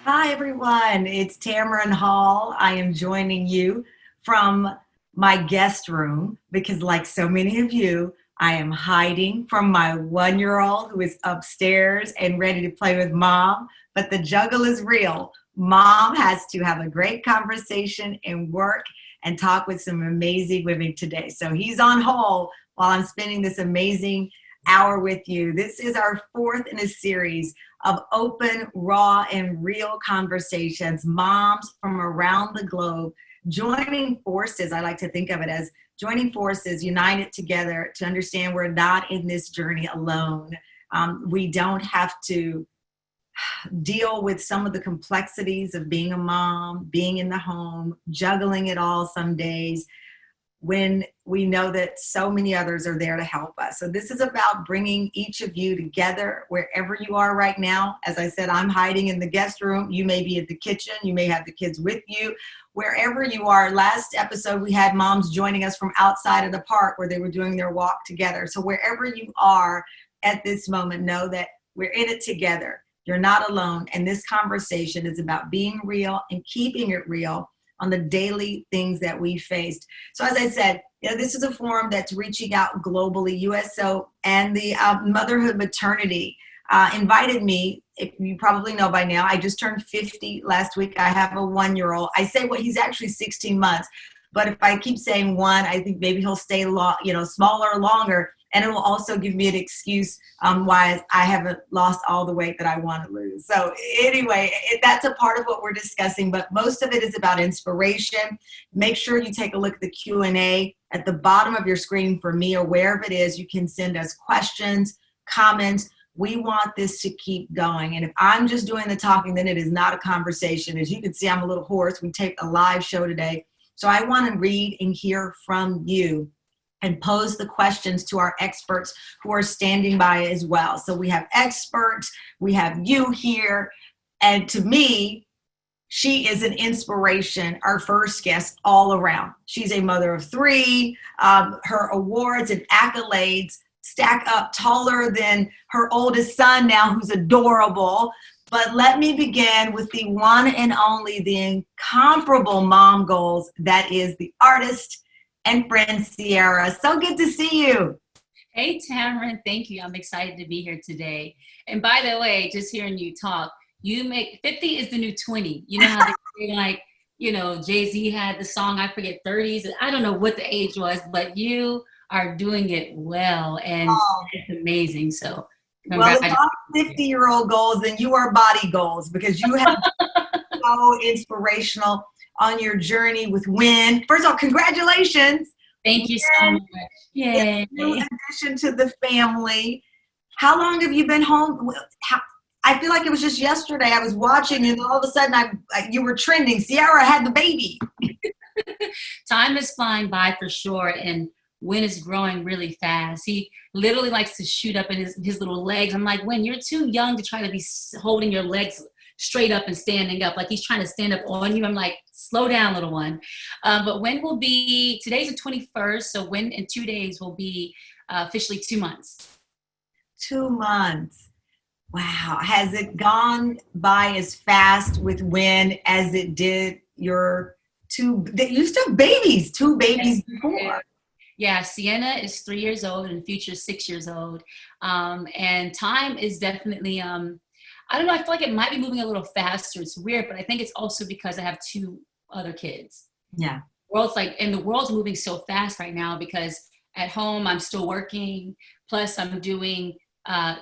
Hi, everyone. It's Tamron Hall. I am joining you from my guest room because, like so many of you, I am hiding from my 1-year-old who is upstairs and ready to play with mom. But the juggle is real. Mom has to have a great conversation and work and talk with some amazing women today. So he's on hold while I'm spending this amazing hour with you. This is our fourth in a series of open, raw, and real conversations, moms from around the globe joining forces. I like to think of it as joining forces, united together to understand we're not in this journey alone. We don't have to deal with some of the complexities of being a mom, being in the home, juggling it all some days, when we know that so many others are there to help us. So this is about bringing each of you together wherever you are right now. As I said, I'm hiding in the guest room. You may be at the kitchen. You may have the kids with you. Wherever you are, last episode, we had moms joining us from outside of the park where they were doing their walk together. So wherever you are at this moment, know that we're in it together. You're not alone. And this conversation is about being real and keeping it real on the daily things that we faced. So as I said, this is a forum that's reaching out globally. USO and the Motherhood Maternity invited me. If you probably know by now, I just turned 50 last week. I have a 1-year-old. I say, well, he's actually 16 months. But if I keep saying one, I think maybe he'll stay smaller longer. And it will also give me an excuse why I haven't lost all the weight that I want to lose. So anyway, that's a part of what we're discussing, but most of it is about inspiration. Make sure you take a look at the Q&A at the bottom of your screen for me, or wherever it is. You can send us questions, comments. We want this to keep going. And if I'm just doing the talking, then it is not a conversation. As you can see, I'm a little hoarse. We taped a live show today. So I want to read and hear from you and pose the questions to our experts who are standing by as well. So we have experts, we have you here, and to me, she is an inspiration, our first guest all around. She's a mother of 3. Her awards and accolades stack up taller than her oldest son now, who's adorable. But let me begin with the one and only, the incomparable mom goals, that is the artist and friend, Ciara. So good to see you. Hey, Tamron, thank you. I'm excited to be here today. And by the way, just hearing you talk, you make 50 is the new 20. You know how they say, like, Jay-Z had the song, I forget, 30s. I don't know what the age was, but you are doing it well, and it's amazing. So well, if I'm 50-year-old goals, then you are body goals, because you have so inspirational on your journey with WIN. First of all, congratulations. Thank you so much. Yay. In addition to the family, how long have you been home? I feel like it was just yesterday I was watching and all of a sudden you were trending. Ciara had the baby. Time is flying by for sure, and WIN is growing really fast. He literally likes to shoot up in his little legs. I'm like, WIN, you're too young to try to be holding your legs straight up and standing up, like he's trying to stand up on you. I'm like, slow down, little one. But WIN will be, today's the 21st, so WIN in 2 days will be officially 2 months. 2 months. Wow. Has it gone by as fast with WIN as it did your two, they used to have babies, 2 babies before? Yeah, Sienna is 3 years old and Future is 6 years old. And time is definitely, I don't know, I feel like it might be moving a little faster. It's weird, but I think it's also because I have 2 other kids. Yeah. The world's moving so fast right now, because at home I'm still working, plus I'm doing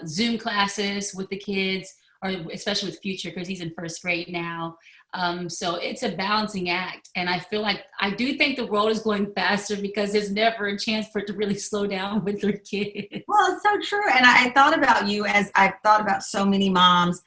Zoom classes with the kids, or especially with Future because he's in 1st grade now. So it's a balancing act. And I feel like, I do think the world is going faster because there's never a chance for it to really slow down with your kids. Well, it's so true. And I thought about you as I've thought about so many moms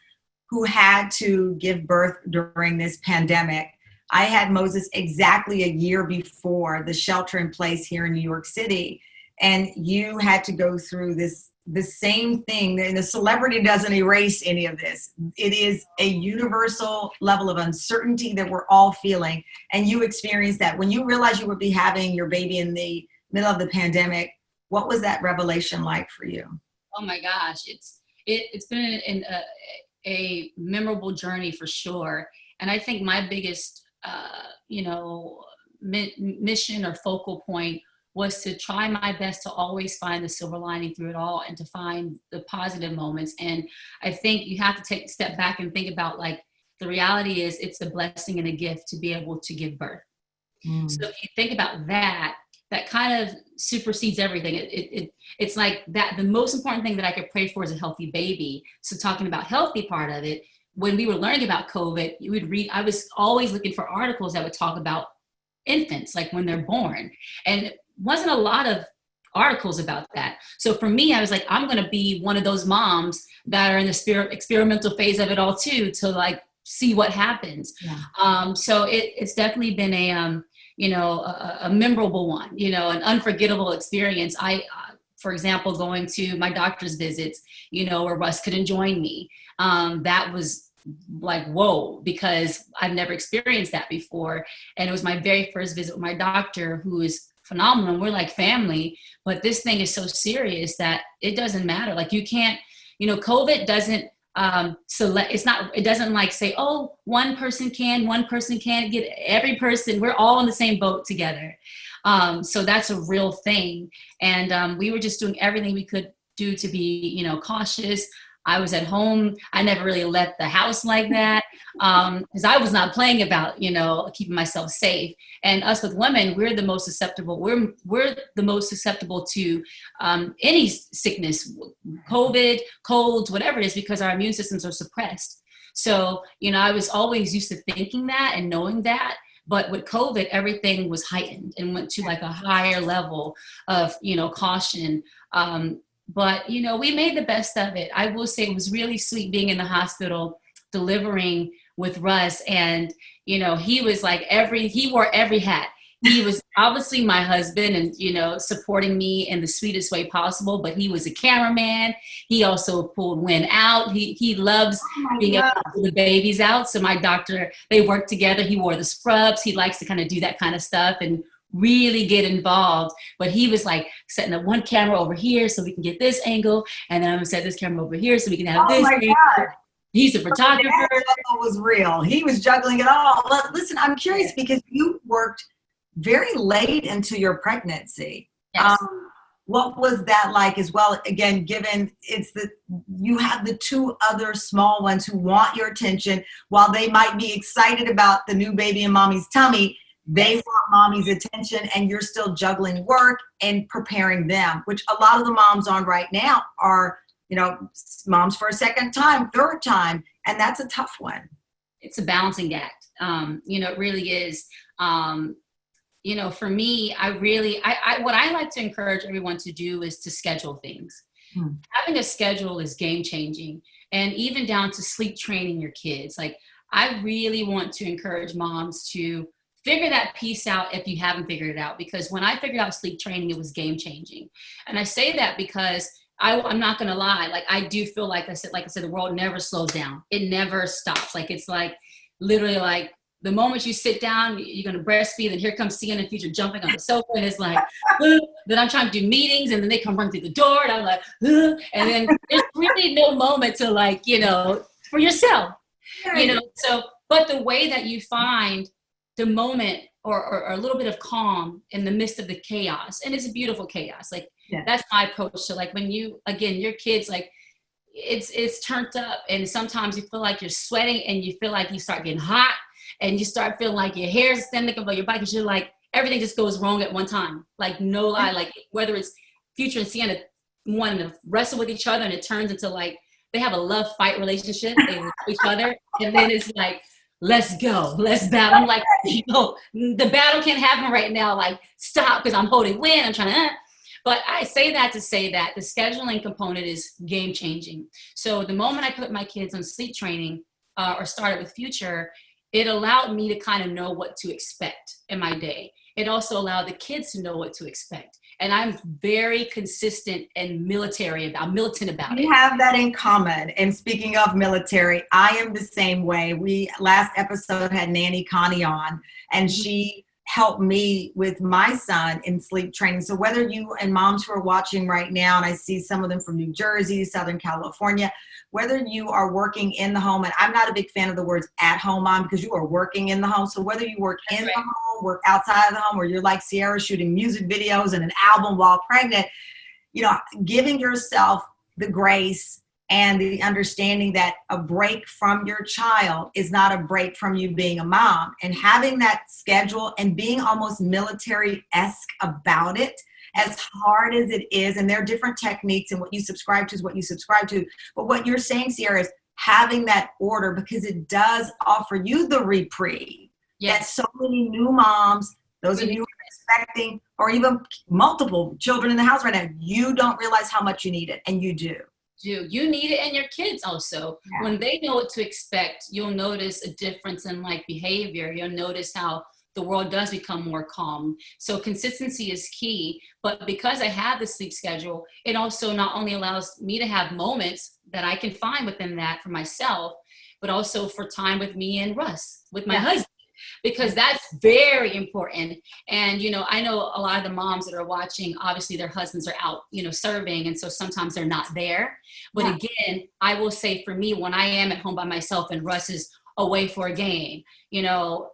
who had to give birth during this pandemic. I had Moses exactly a year before the shelter in place here in New York City. And you had to go through the same thing. And the celebrity doesn't erase any of this. It is a universal level of uncertainty that we're all feeling. And you experienced that. When you realized you would be having your baby in the middle of the pandemic, what was that revelation like for you? Oh my gosh, it's been a memorable journey for sure. And I think my biggest, mission or focal point was to try my best to always find the silver lining through it all and to find the positive moments. And I think you have to take a step back and think about, like, the reality is it's a blessing and a gift to be able to give birth. So if you think about that, that kind of supersedes everything. It's like that. The most important thing that I could pray for is a healthy baby. So talking about healthy part of it, when we were learning about COVID, you would read, I was always looking for articles that would talk about infants, like when they're born. And it wasn't a lot of articles about that. So for me, I was like, I'm going to be one of those moms that are in the experimental phase of it all too, to like see what happens. Yeah. So it's definitely been a memorable one, an unforgettable experience. For example, going to my doctor's visits, where Russ couldn't join me. That was like, whoa, because I've never experienced that before. And it was my very first visit with my doctor, who is phenomenal. We're like family, but this thing is so serious that it doesn't matter. Like, you can't, COVID doesn't, it doesn't like say, oh, one person can't get every person. We're all in the same boat together. So that's a real thing. And we were just doing everything we could do to be, cautious. I was at home. I never really left the house like that because I was not playing about, keeping myself safe. And us with women, we're the most susceptible. We're the most susceptible to any sickness, COVID, colds, whatever it is, because our immune systems are suppressed. So, I was always used to thinking that and knowing that. But with COVID, everything was heightened and went to like a higher level of, caution. But, we made the best of it. I will say it was really sweet being in the hospital, delivering with Russ. And, he was like he wore every hat. He was obviously my husband and, supporting me in the sweetest way possible. But he was a cameraman. He also pulled Wynn out. He loves being able to pull the babies out. So my doctor, they worked together. He wore the scrubs. He likes to kind of do that kind of stuff and really get involved. But he was like setting up one camera over here so we can get this angle, and then I'm gonna set this camera over here so we can have this angle. God. He's a photographer. That was real. He was juggling it all. But listen, I'm curious because you worked very late into your pregnancy. Yes. What was that like as well? Again, given you have the two other small ones who want your attention, while they might be excited about the new baby in mommy's tummy, they want mommy's attention, and you're still juggling work and preparing them, which a lot of the moms on right now are, moms for a second time, third time, and that's a tough one. It's a balancing act. It really is. For me, what I like to encourage everyone to do is to schedule things. Having a schedule is game changing, and even down to sleep training your kids. Like, I really want to encourage moms to figure that piece out if you haven't figured it out, because when I figured out sleep training, it was game changing. And I say that because I'm not going to lie. Like, I do feel like I said, the world never slows down. It never stops. Like, it's like literally like the moment you sit down, you're going to breastfeed, and here comes CNN and Future jumping on the sofa, and it's like, then I'm trying to do meetings, and then they come run through the door, and I'm like, and then there's really no moment to for yourself, So, but the way that you find the moment or a little bit of calm in the midst of the chaos, and it's a beautiful chaos. Like, that's my approach. So like when your kids, like it's turned up, and sometimes you feel like you're sweating, and you feel like you start getting hot, and you start feeling like your hair is standing up on your body, because you're like, everything just goes wrong at one time. Like, no lie, like whether it's Future and Ciara wanting to wrestle with each other, and it turns into like, they have a love fight relationship. They love each other. And then it's like, let's go, let's battle. I'm like, the battle can't happen right now. Like, stop, because I'm holding Wynn. I'm trying to, But I say that to say that the scheduling component is game changing. So the moment I put my kids on sleep training or started with Future, it allowed me to kind of know what to expect in my day. It also allowed the kids to know what to expect. And I'm very consistent and militant about it. We have that in common. And speaking of military, I am the same way. We last episode had Nanny Connie on, and she helped me with my son in sleep training. So whether you and moms who are watching right now, and I see some of them from New Jersey, Southern California, whether you are working in the home, and I'm not a big fan of the words at home mom because you are working in the home. So whether you work in the home, work outside of the home, or you're like Ciara shooting music videos and an album while pregnant, you know, giving yourself the grace and the understanding that a break from your child is not a break from you being a mom, and having that schedule and being almost military-esque about it, as hard as it is. And there are different techniques, and what you subscribe to is what you subscribe to. But what you're saying, Ciara, is having that order, because it does offer you the reprieve that so many new moms, those of you who are expecting, or even multiple children in the house right now, you don't realize how much you need it, and you do. You need it, and your kids also. When they know what to expect, you'll notice a difference in like behavior. You'll notice how the world does become more calm. So consistency is key. But because I have the sleep schedule, it also not only allows me to have moments that I can find within that for myself, but also for time with me and Russ, with my husband. Because that's very important. And, you know, I know a lot of the moms that are watching, obviously their husbands are out, you know, serving. And so sometimes they're not there. But again, I will say for me, when I am at home by myself and Russ is away for a game, you know,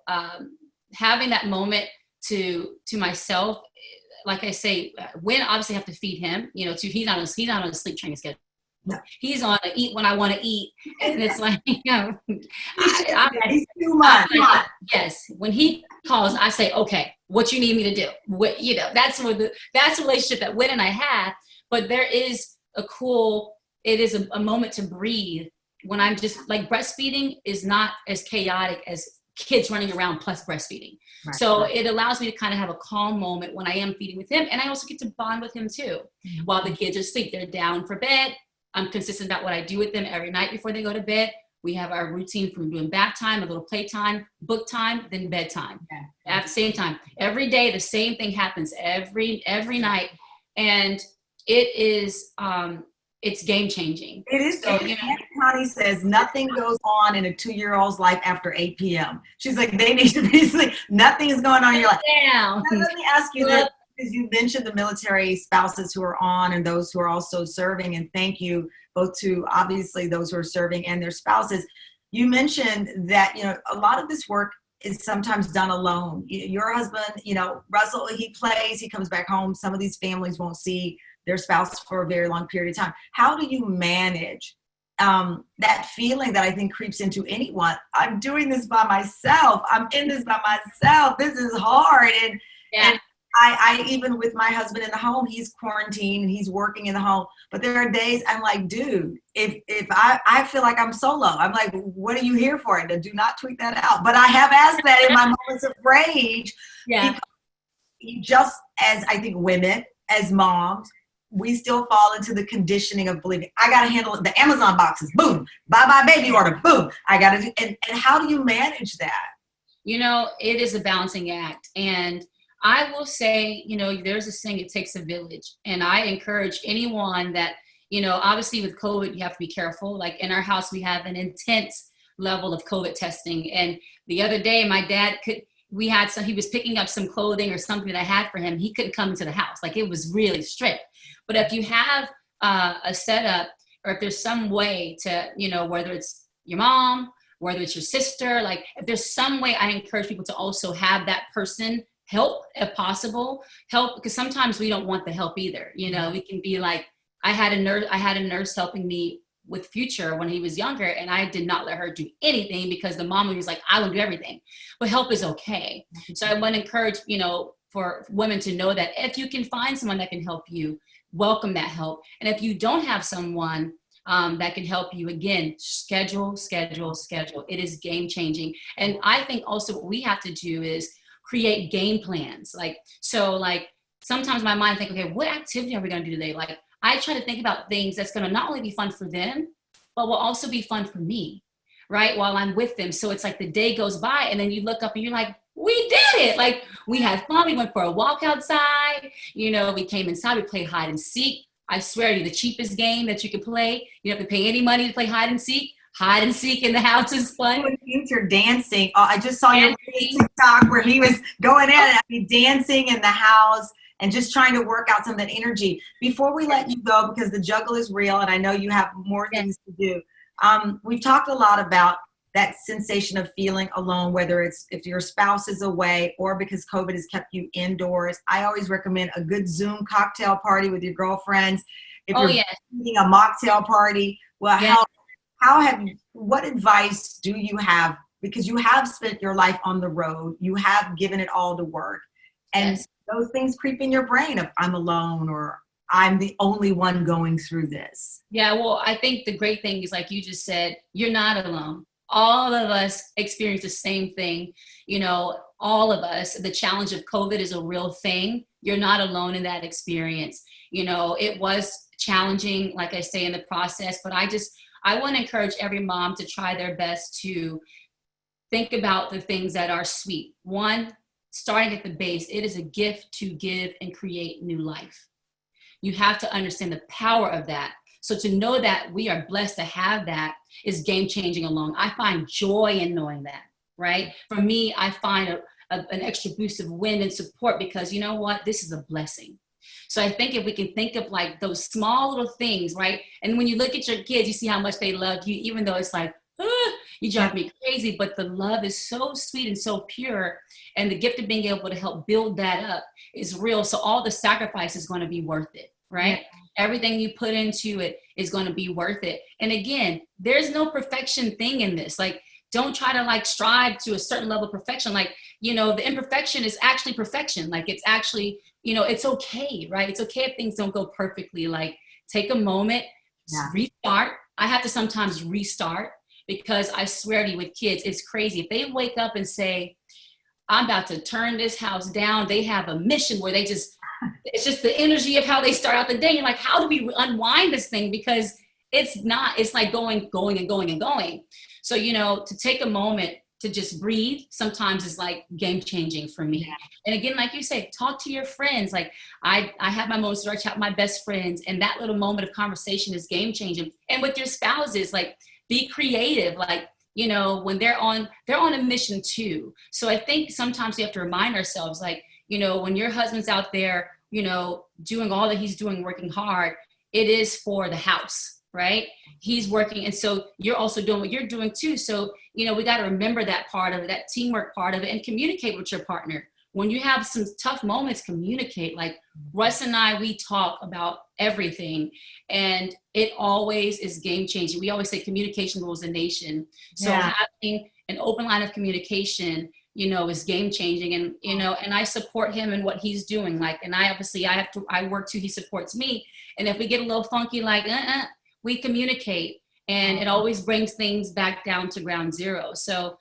having that moment to myself, like I say, when obviously I have to feed him, you know, he's not on a sleep training schedule. No. He's on a eat when I want to eat, and it's like, you know, he's too much. Yes, when he calls, I say, okay, what you need me to do? What, you know, that's the relationship that Wynn and I have. But there is it is a moment to breathe when I'm just like, breastfeeding is not as chaotic as kids running around plus breastfeeding. Right. So it allows me to kind of have a calm moment when I am feeding with him, and I also get to bond with him too. Mm-hmm. While the kids are asleep, they're down for bed. I'm consistent about what I do with them every night before they go to bed. We have our routine from doing bath time, a little playtime, book time, then bedtime. At the same time. Every day, the same thing happens every night. And it is, it's game changing. It is. So, you know, Connie says nothing goes on in a 2-year-old's life after 8 p.m. She's like, they need to be asleep. Nothing is going on in your life. Now, let me ask you this. Because you mentioned the military spouses who are on and those who are also serving, and thank you both to obviously those who are serving and their spouses. You mentioned that, you know, a lot of this work is sometimes done alone. Your husband, you know, Russell, he plays, he comes back home. Some of these families won't see their spouse for a very long period of time. How do you manage that feeling that I think creeps into anyone? I'm doing this by myself. I'm in this by myself. This is hard. And I even with my husband in the home, he's quarantined and he's working in the home. But there are days I'm like, dude, if I feel like I'm solo, I'm like, what are you here for? Do not tweet that out. But I have asked that in my moments of rage. Yeah. Just as I think women, as moms, we still fall into the conditioning of believing, I got to handle it. The Amazon boxes, boom, bye baby order, boom. I got to do, and how do you manage that? You know, it is a balancing act. And I will say, you know, there's this thing, it takes a village. And I encourage anyone that, you know, obviously with COVID, you have to be careful. Like in our house, we have an intense level of COVID testing. And the other day, my dad he was picking up some clothing or something that I had for him. He couldn't come into the house. Like it was really strict. But if you have a setup, or if there's some way to, you know, whether it's your mom, whether it's your sister, like if there's some way, I encourage people to also have that person help if possible, because sometimes we don't want the help either. You know, we can be like, I had a nurse helping me with Future when he was younger, and I did not let her do anything because the mom was like, I will do everything, but help is okay. So I want to encourage, you know, for women to know that if you can find someone that can help you, welcome that help. And if you don't have someone that can help you, again, schedule. It is game changing. And I think also what we have to do is create game plans. Like sometimes my mind think, okay, what activity are we going to do today? Like I try to think about things that's going to not only be fun for them, but will also be fun for me, right? While I'm with them. So it's like the day goes by and then you look up and you're like, we did it. Like we had fun. We went for a walk outside. You know, we came inside, we played hide and seek. I swear to you, the cheapest game that you could play. You don't have to pay any money to play hide and seek. hide and seek in the house is fun. You're dancing. Oh, I just saw your TikTok where he was going in, I mean, dancing in the house and just trying to work out some of that energy. Before we let you go, because the juggle is real and I know you have more things to do. We've talked a lot about that sensation of feeling alone, whether it's if your spouse is away or because COVID has kept you indoors. I always recommend a good Zoom cocktail party with your girlfriends. If you're eating a mocktail party, well, what advice do you have? Because you have spent your life on the road, you have given it all to work, and those things creep in your brain of I'm alone or I'm the only one going through this. Yeah, well, I think the great thing is, like you just said, you're not alone. All of us experience the same thing. You know, all of us, the challenge of COVID is a real thing. You're not alone in that experience. You know, it was challenging, like I say, in the process, but I want to encourage every mom to try their best to think about the things that are sweet. One, starting at the base, it is a gift to give and create new life. You have to understand the power of that. So to know that we are blessed to have that is game changing alone. I find joy in knowing that, right? For me, I find an extra boost of wind and support because you know what? This is a blessing. So I think if we can think of like those small little things, right? And when you look at your kids, you see how much they love you, even though it's like, you drive me crazy, but the love is so sweet and so pure. And the gift of being able to help build that up is real. So all the sacrifice is going to be worth it, right? Yeah. Everything you put into it is going to be worth it. And again, there's no perfection thing in this. Like, don't try to like strive to a certain level of perfection. Like, you know, the imperfection is actually perfection. Like it's actually, you know, it's okay, right? It's okay if things don't go perfectly. Like take a moment, restart. I have to sometimes restart because I swear to you with kids, it's crazy. If they wake up and say, I'm about to turn this house down, they have a mission where they just, it's just the energy of how they start out the day. You're like, how do we unwind this thing? Because it's like going. So, you know, to take a moment to just breathe sometimes is like game changing for me. Yeah. And again, like you say, talk to your friends. Like I have my moments where I chat with my best friends, and that little moment of conversation is game changing. And with your spouses, like be creative. Like, you know, when they're on a mission too. So I think sometimes we have to remind ourselves, like, you know, when your husband's out there, you know, doing all that he's doing, working hard, it is for the house, right? He's working. And so you're also doing what you're doing too. So, you know, we got to remember that part of it, that teamwork part of it, and communicate with your partner. When you have some tough moments, communicate. Like Russ and I, we talk about everything, and it always is game changing. We always say communication rules the nation. So having an open line of communication, you know, is game changing. And, you know, and I support him in what he's doing. Like, and I work too, he supports me. And if we get a little funky, like, we communicate, and it always brings things back down to ground zero. So,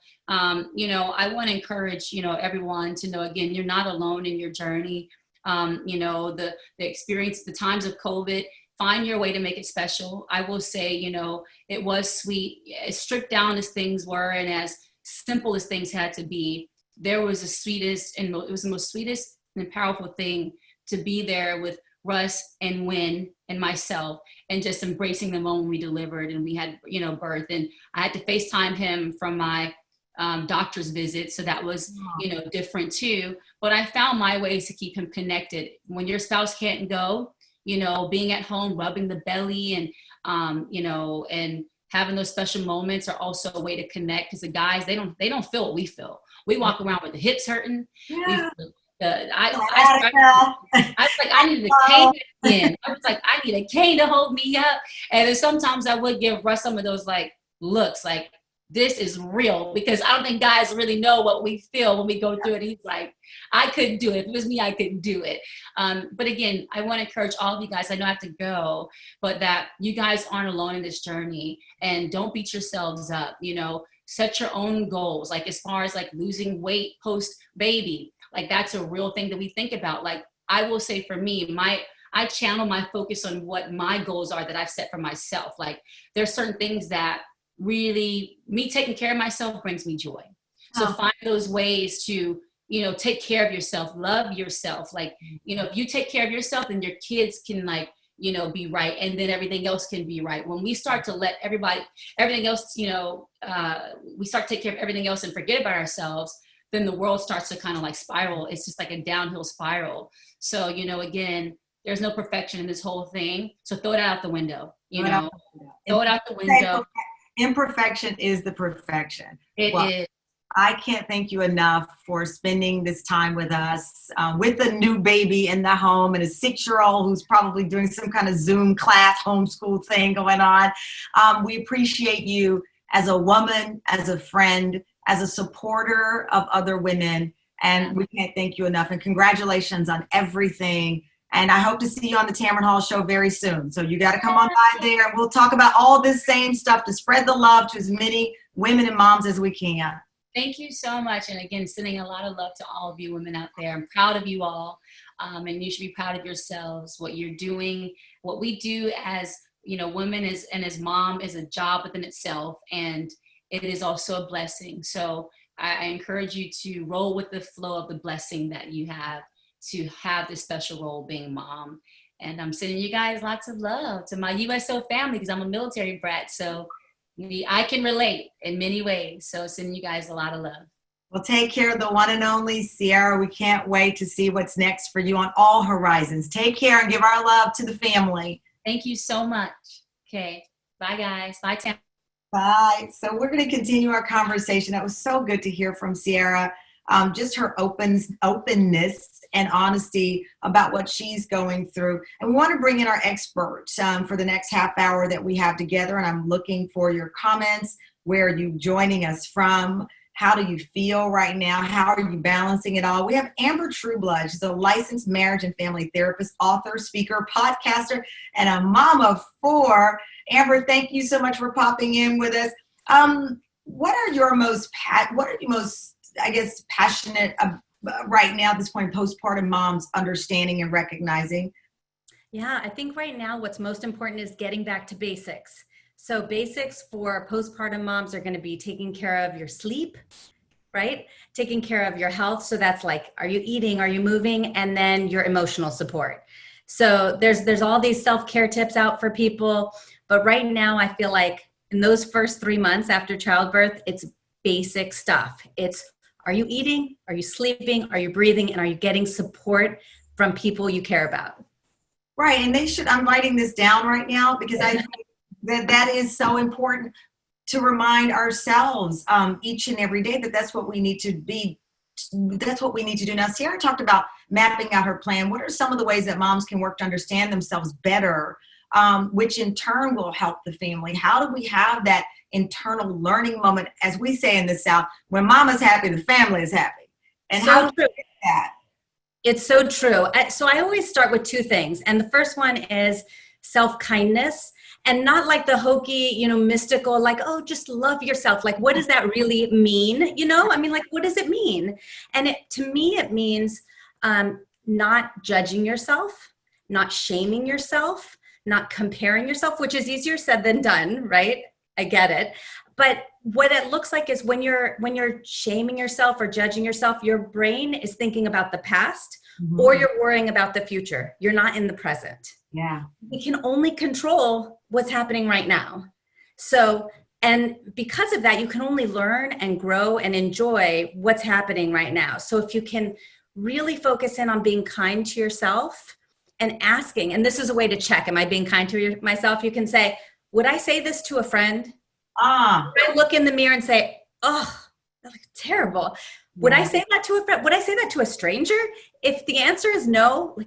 you know, I want to encourage, you know, everyone to know, again, you're not alone in your journey. You know, the experience, the times of COVID, find your way to make it special. I will say, you know, it was sweet, as stripped down as things were, and as simple as things had to be, there was the sweetest, and it was the most sweetest and powerful thing to be there with Russ and Wynn and myself, and just embracing the moment we delivered and we had, you know, birth. And I had to FaceTime him from my doctor's visit. So that was, you know, different too. But I found my ways to keep him connected. When your spouse can't go, you know, being at home, rubbing the belly, and, you know, and having those special moments are also a way to connect, because the guys, they don't feel what we feel. We walk around with the hips hurting. Yeah. I was like, I needed a cane again. I was like, I need a cane to hold me up. And then sometimes I would give Russ some of those like looks, like this is real, because I don't think guys really know what we feel when we go through it. He's like, I couldn't do it. If it was me, I couldn't do it. But again, I want to encourage all of you guys. I know I have to go, but that you guys aren't alone in this journey, and don't beat yourselves up. You know, set your own goals. Like as far as like losing weight post baby, like that's a real thing that we think about. Like I will say for me, I channel my focus on what my goals are that I've set for myself. Like there's certain things that really, me taking care of myself brings me joy. So find those ways to, you know, take care of yourself, love yourself. Like, you know, if you take care of yourself, then your kids can like, be right, and then everything else can be right. When we start to let everything else, we start to take care of everything else and forget about ourselves, then the world starts to kind of like spiral. It's just like a downhill spiral. So, again, there's no perfection in this whole thing. So throw it out the window, throw it out the window. Imperfection is the perfection. It is. I can't thank you enough for spending this time with us, with a new baby in the home and a 6-year-old who's probably doing some kind of Zoom class, homeschool thing going on. We appreciate you as a woman, as a friend, as a supporter of other women. And we can't thank you enough. And congratulations on everything. And I hope to see you on the Tamron Hall show very soon. So you got to come on by there, and we'll talk about all this same stuff to spread the love to as many women and moms as we can. Thank you so much. And again, sending a lot of love to all of you women out there. I'm proud of you all. And you should be proud of yourselves, what you're doing, what we do as, women and as mom is a job within itself. And it is also a blessing. So I encourage you to roll with the flow of the blessing that you have to have this special role being mom. And I'm sending you guys lots of love to my USO family, because I'm a military brat. So I can relate in many ways. So sending you guys a lot of love. Well, take care of the one and only Ciara. We can't wait to see what's next for you on all horizons. Take care and give our love to the family. Thank you so much. Okay. Bye, guys. Bye, Tam. Bye. So we're going to continue our conversation. It was so good to hear from Ciara. Just her openness and honesty about what she's going through. And we want to bring in our experts for the next half hour that we have together. And I'm looking for your comments. Where are you joining us from? How do you feel right now? How are you balancing it all? We have Amber Trueblood. She's a licensed marriage and family therapist, author, speaker, podcaster, and a mom of 4. Amber, thank you so much for popping in with us. What are you most, I guess, passionate right now at this point, postpartum moms understanding and recognizing? Yeah, I think right now what's most important is getting back to basics. So basics for postpartum moms are going to be taking care of your sleep, right? Taking care of your health. So that's like, are you eating? Are you moving? And then your emotional support. So there's all these self-care tips out for people. But right now I feel like in those first 3 months after childbirth, it's basic stuff. It's, are you eating? Are you sleeping? Are you breathing? And are you getting support from people you care about? Right. And I'm writing this down right now because I think that is so important to remind ourselves each and every day that's what we need to be. That's what we need to do. Now, Ciara talked about mapping out her plan. What are some of the ways that moms can work to understand themselves better, which in turn will help the family? How do we have that internal learning moment, as we say in the South, when mama's happy, the family is happy? And so how do true. we get that? It's so true. So I always start with 2 things. And the first one is self-kindness, and not like the hokey, mystical, like, oh, just love yourself. Like, what does that really mean? I mean, like, what does it mean? And to me, it means not judging yourself, not shaming yourself, not comparing yourself, which is easier said than done, right? I get it. But what it looks like is when you're shaming yourself or judging yourself, your brain is thinking about the past, or you're worrying about the future. You're not in the present. Yeah. We can only control what's happening right now. So, and because of that, you can only learn and grow and enjoy what's happening right now. So if you can really focus in on being kind to yourself and asking, and this is a way to check, am I being kind to myself? You can say, would I say this to a friend? Would I look in the mirror and say, oh, that looks terrible. Would I say that to a friend? Would I say that to a stranger? If the answer is no,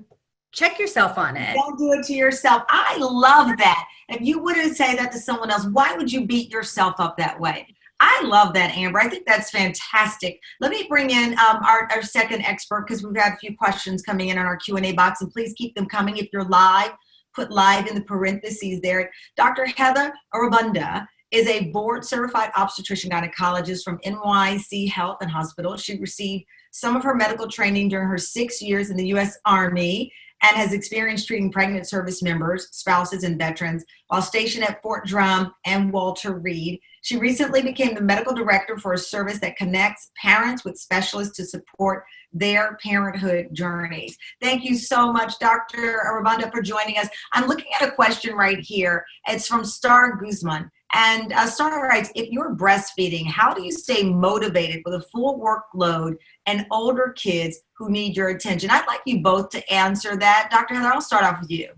check yourself on it. Don't do it to yourself. I love that. If you wouldn't say that to someone else, why would you beat yourself up that way? I love that, Amber. I think that's fantastic. Let me bring in our second expert, because we've had a few questions coming in on our Q&A box, and please keep them coming. If you're live, put live in the parentheses there. Dr. Heather Arubanda is a board-certified obstetrician-gynecologist from NYC Health and Hospitals. She received some of her medical training during her 6 years in the U.S. Army and has experience treating pregnant service members, spouses, and veterans while stationed at Fort Drum and Walter Reed. She recently became the medical director for a service that connects parents with specialists to support their parenthood journeys. Thank you so much, Dr. Arubanda, for joining us. I'm looking at a question right here. It's from Star Guzman. And Star writes, if you're breastfeeding, how do you stay motivated with a full workload and older kids who need your attention? I'd like you both to answer that. Dr. Heather, I'll start off with you.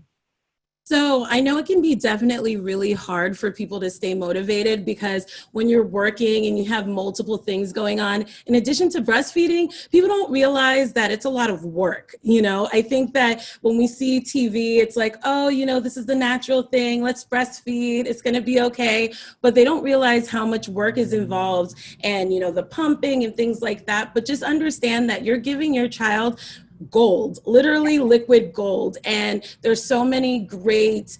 So I know it can be definitely really hard for people to stay motivated because when you're working and you have multiple things going on, in addition to breastfeeding, people don't realize that it's a lot of work. You know, I think that when we see TV, it's like, oh, you know, this is the natural thing. Let's breastfeed. It's going to be okay. But they don't realize how much work is involved and, you know, the pumping and things like that. But just understand that you're giving your child gold, literally liquid gold. And there's so many great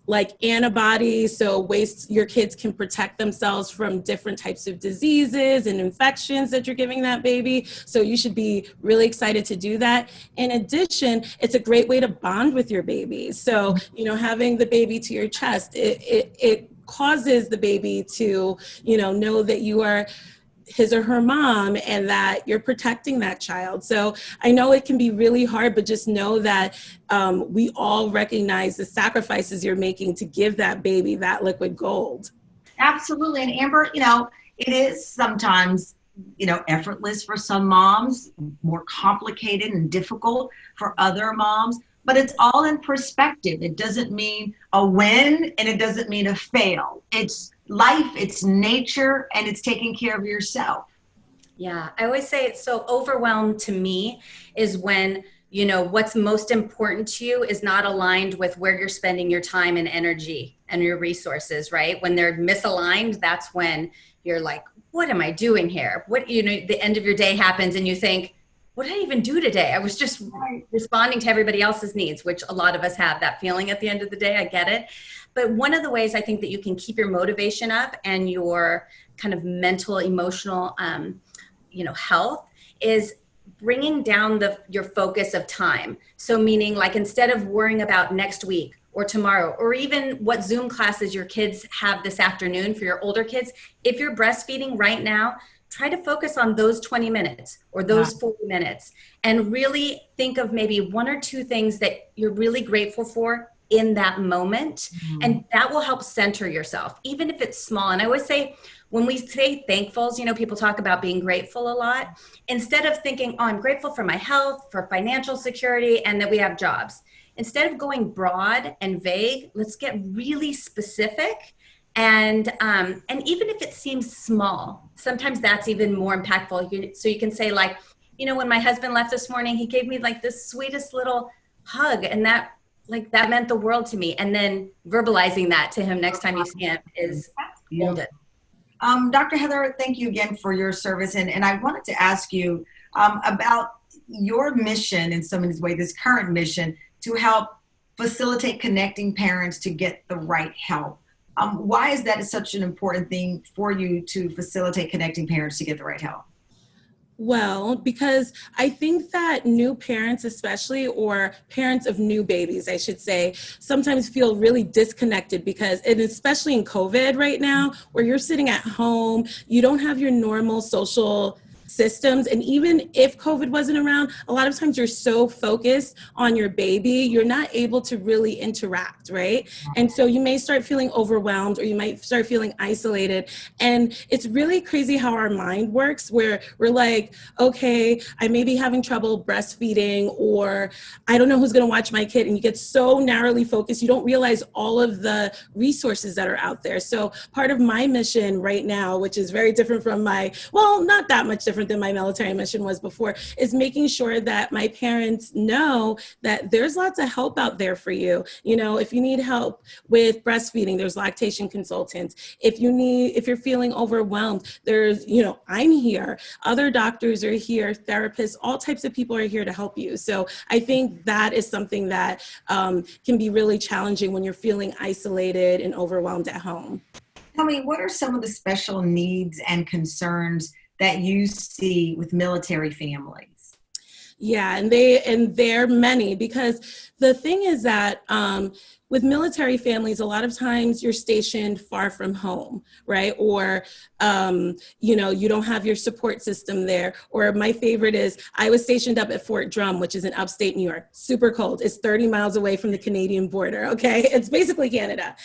like antibodies, so ways your kids can protect themselves from different types of diseases and infections that you're giving that baby. So you should be really excited to do that. In addition, it's a great way to bond with your baby. So, you know, having the baby to your chest, it causes the baby to, you know that you are his or her mom and that you're protecting that child. So I know it can be really hard, but just know that we all recognize the sacrifices you're making to give that baby that liquid gold. Absolutely. And Amber, you know, it is sometimes, you know, effortless for some moms, more complicated and difficult for other moms, but it's all in perspective. It doesn't mean a win and it doesn't mean a fail. It's life, it's nature, and it's taking care of yourself. Yeah, I always say it's so overwhelmed to me is when, you know, what's most important to you is not aligned with where you're spending your time and energy and your resources, right? When they're misaligned, that's when you're like, what am I doing here? What, you know, the end of your day happens and you think, what did I even do today? I was just responding to everybody else's needs, which a lot of us have that feeling at the end of the day. I get it. But one of the ways I think that you can keep your motivation up and your kind of mental, emotional, you know, health is bringing down your focus of time. So meaning like instead of worrying about next week or tomorrow, or even what Zoom classes your kids have this afternoon for your older kids, if you're breastfeeding right now, try to focus on those 20 minutes or those 40 minutes and really think of maybe one or two things that you're really grateful for in that moment. And that will help center yourself, even if it's small. And I always say, when we say thankfuls, you know, people talk about being grateful a lot. Instead of thinking, oh, I'm grateful for my health, for financial security, and that we have jobs. Instead of going broad and vague, let's get really specific. And even if it seems small, sometimes that's even more impactful. So you can say like, you know, when my husband left this morning, he gave me like this sweetest little hug, and that meant the world to me. And then verbalizing that to him next time you see him is golden. Dr. Heather, thank you again for your service. And I wanted to ask you about your mission in so many ways, this current mission to help facilitate connecting parents to get the right help. Why is that such an important thing for you to facilitate connecting parents to get the right help? Well, because I think that new parents, especially, or parents of new babies, I should say, sometimes feel really disconnected because, and especially in COVID right now, where you're sitting at home, you don't have your normal social systems. And even if COVID wasn't around, a lot of times you're so focused on your baby, you're not able to really interact, right? And so you may start feeling overwhelmed, or you might start feeling isolated. And it's really crazy how our mind works, where we're like, okay, I may be having trouble breastfeeding, or I don't know who's going to watch my kid. And you get so narrowly focused, you don't realize all of the resources that are out there. So part of my mission right now, which is very different from not that much different different than my military mission was before, is making sure that my parents know that there's lots of help out there for you. You know, if you need help with breastfeeding, there's lactation consultants. If you're feeling overwhelmed, there's, you know, I'm here. Other doctors are here, therapists, all types of people are here to help you. So I think that is something that can be really challenging when you're feeling isolated and overwhelmed at home. Tell me, what are some of the special needs and concerns that you see with military families? Yeah, and they're many, because the thing is that with military families, a lot of times you're stationed far from home, right? Or, you know, you don't have your support system there. Or my favorite is, I was stationed up at Fort Drum, which is in upstate New York, super cold. It's 30 miles away from the Canadian border, okay? It's basically Canada.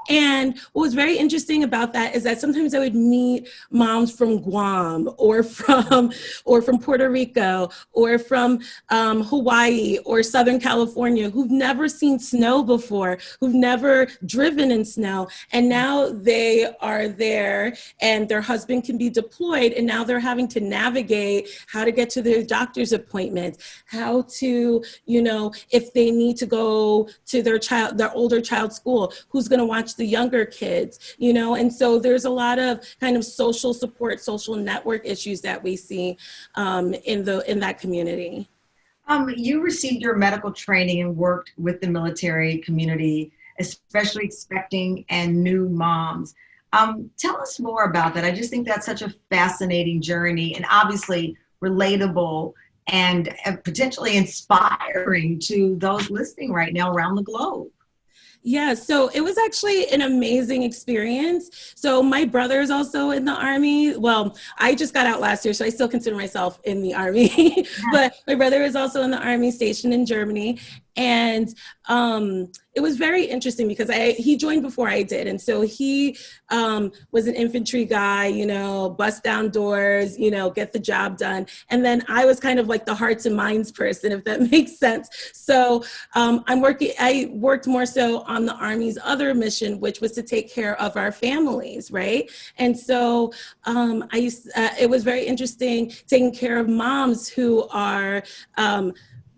And what was very interesting about that is that sometimes I would meet moms from Guam or from Puerto Rico or from Hawaii or Southern California who've never seen snow before, who've never driven in snow. And now they are there and their husband can be deployed. And now they're having to navigate how to get to their doctor's appointments, how to, you know, if they need to go to their older child's school, who's going to watch the younger kids, you know? And so there's a lot of kind of social support, social network issues that we see in that community. You received your medical training and worked with the military community, especially expecting and new moms. Tell us more about that. I just think that's such a fascinating journey and obviously relatable and potentially inspiring to those listening right now around the globe. Yeah, so it was actually an amazing experience. So my brother is also in the Army. Well, I just got out last year, so I still consider myself in the Army. But my brother is also in the Army, stationed in Germany. And it was very interesting because he joined before I did. And so he was an infantry guy, you know, bust down doors, you know, get the job done. And then I was kind of like the hearts and minds person, if that makes sense. So I worked more so on the Army's other mission, which was to take care of our families, right? And so it was very interesting taking care of moms who are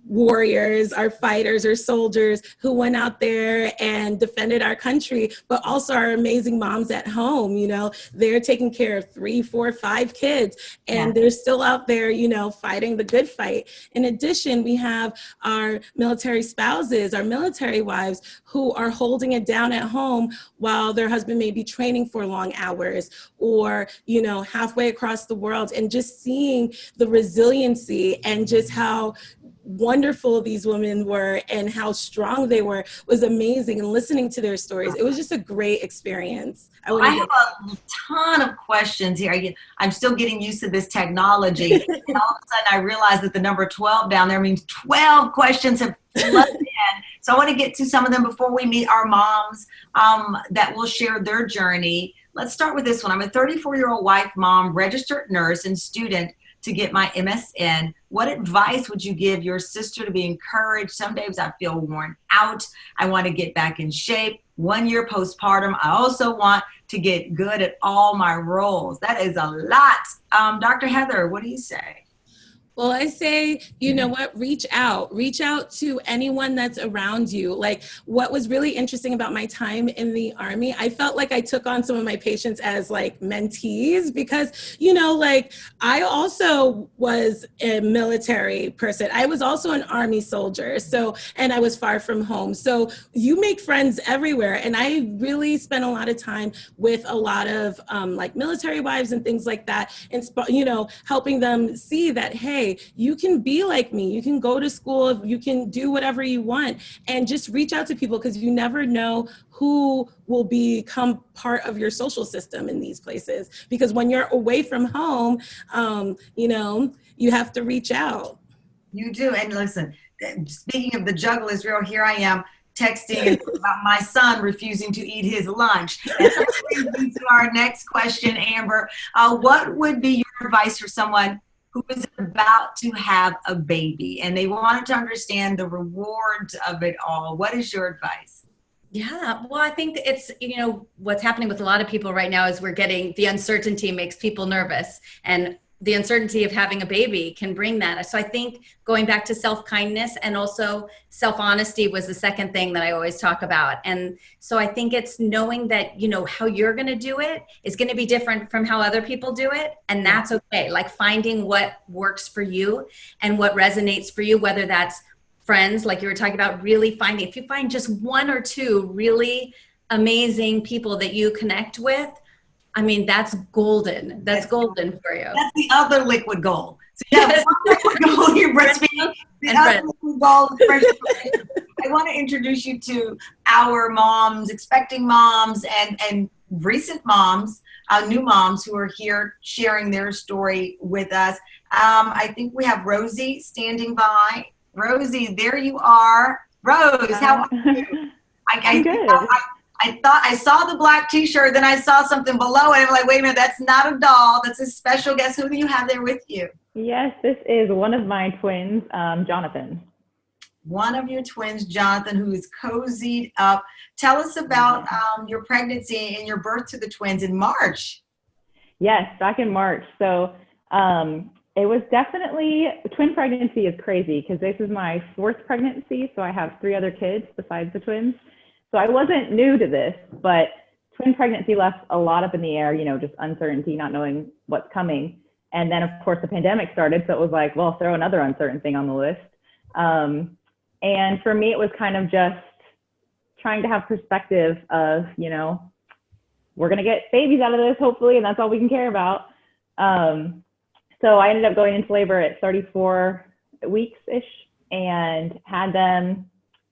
warriors, our fighters, our soldiers who went out there and defended our country, but also our amazing moms at home. You know, they're taking care of 3, 4, 5 kids, and they're still out there, you know, fighting the good fight. In addition, we have our military spouses, our military wives who are holding it down at home while their husband may be training for long hours or, you know, halfway across the world, and just seeing the resiliency and just how wonderful these women were and how strong they were was amazing. And listening to their stories, it was just a great experience. I have a ton of questions here. I'm still getting used to this technology. And all of a sudden I realized that the number 12 down there means 12 questions have flooded in. So I want to get to some of them before we meet our moms that will share their journey. Let's start with this one. I'm a 34-year-old wife, mom, registered nurse, and student to get my MSN. What advice would you give your sister to be encouraged? Some days I feel worn out. I want to get back in shape. 1 year postpartum. I also want to get good at all my roles. That is a lot. Dr. Heather, what do you say? Well, I say, you know what, reach out to anyone that's around you. Like, what was really interesting about my time in the Army, I felt like I took on some of my patients as like mentees because, you know, like I also was a military person. I was also an Army soldier. So, and I was far from home. So you make friends everywhere. And I really spent a lot of time with a lot of like military wives and things like that. And, you know, helping them see that, hey, you can be like me. You can go to school. You can do whatever you want, and just reach out to people because you never know who will become part of your social system in these places. Because when you're away from home, you know, you have to reach out. You do. And listen, speaking of the juggle is real, here I am texting about my son refusing to eat his lunch. And that brings me to our next question, Amber. What would be your advice for someone who is about to have a baby and they wanted to understand the rewards of it all? What is your advice? Yeah, well, I think it's, you know, what's happening with a lot of people right now is we're getting, the uncertainty makes people nervous. And the uncertainty of having a baby can bring that. So I think going back to self-kindness and also self-honesty was the second thing that I always talk about. And so I think it's knowing that, you know, how you're going to do it is going to be different from how other people do it. And that's okay. Like finding what works for you and what resonates for you, whether that's friends, like you were talking about, really finding, if you find just one or two really amazing people that you connect with, I mean, that's golden. That's golden for you. That's the other liquid gold. So you have one liquid gold, you're breastfeeding. The other liquid gold is breastfeeding. I want to introduce you to our moms, expecting moms, and recent moms, new moms who are here sharing their story with us. I think we have Rosie standing by. Rosie, there you are. Rose, how are you? I'm good. I thought I saw the black t-shirt, then I saw something below it. I'm like, wait a minute, that's not a doll. That's a special guest. Who do you have there with you? Yes, this is one of my twins, Jonathan. One of your twins, Jonathan, who is cozied up. Tell us about your pregnancy and your birth to the twins in March. Yes, back in March. So it was definitely, twin pregnancy is crazy because this is my fourth pregnancy. So I have 3 other kids besides the twins. So I wasn't new to this, but twin pregnancy left a lot up in the air, you know, just uncertainty, not knowing what's coming. And then, of course, the pandemic started. So it was like, well, throw another uncertain thing on the list. And for me, it was kind of just trying to have perspective of, you know, we're going to get babies out of this, hopefully, and that's all we can care about. So I ended up going into labor at 34 weeks-ish and had them